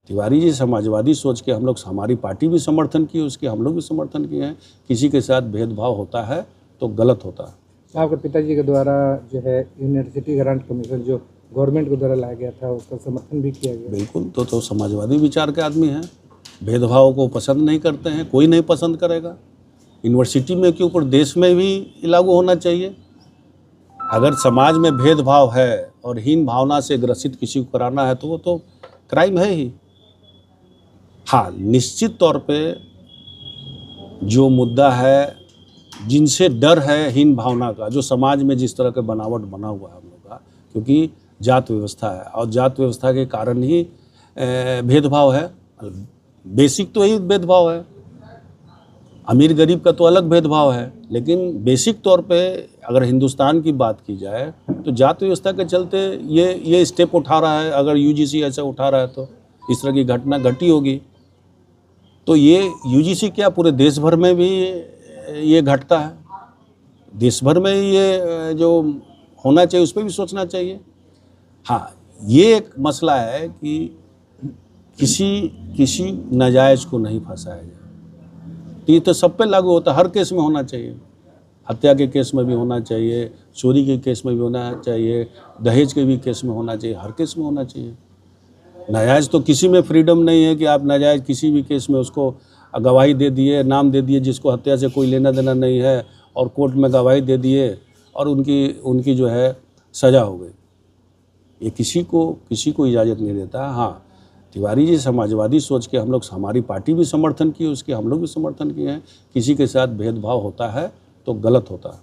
तिवारी जी समाजवादी सोच के हम लोग, हमारी पार्टी भी समर्थन की, उसके हम लोग भी समर्थन किए हैं। किसी के साथ भेदभाव होता है तो गलत होता है। आपके पिताजी के द्वारा जो है यूनिवर्सिटी ग्रांट कमीशन जो गवर्नमेंट के द्वारा लाया गया था, उसका समर्थन भी किया गया। बिल्कुल, तो समाजवादी विचार के आदमी हैं, भेदभाव को पसंद नहीं करते हैं, कोई नहीं पसंद करेगा। यूनिवर्सिटी में के ऊपर देश में भी लागू होना चाहिए। अगर समाज में भेदभाव है और हीन भावना से ग्रसित किसी को कराना है तो वो तो क्राइम है ही। हाँ, निश्चित तौर पे जो मुद्दा है, जिनसे डर है हीन भावना का, जो समाज में जिस तरह का बनावट बना हुआ है हम लोग का, क्योंकि जात व्यवस्था है और जात व्यवस्था के कारण ही भेदभाव है। बेसिक तो यही भेदभाव है, अमीर गरीब का तो अलग भेदभाव है, लेकिन बेसिक तौर पे अगर हिंदुस्तान की बात की जाए तो जात व्यवस्था के चलते ये स्टेप उठा रहा है। अगर यूजीसी ऐसा उठा रहा है तो इस तरह की घटना घटी होगी। तो ये यूजीसी क्या, पूरे देश भर में भी ये घटता है। देश भर में ये जो होना चाहिए उस पर भी सोचना चाहिए। हाँ, ये एक मसला है कि किसी नाजायज़ को नहीं फंसाया जाए। ये तो सब पे लागू होता है, हर केस में होना चाहिए। हत्या के केस में भी होना चाहिए, चोरी के केस में भी होना चाहिए, दहेज के भी केस में होना चाहिए, हर केस में होना चाहिए। नाजायज़ तो किसी में फ्रीडम नहीं है कि आप नाजायज़ किसी भी केस में उसको गवाही दे दिए, नाम दे दिए जिसको हत्या से कोई लेना देना नहीं है, और कोर्ट में गवाही दे दिए और उनकी जो है सज़ा हो गई। ये किसी को इजाज़त नहीं देता। हाँ, तिवारी जी समाजवादी सोच के हम लोग, हमारी पार्टी भी समर्थन की, उसके हम लोग भी समर्थन किए हैं। किसी के साथ भेदभाव होता है तो गलत होता है।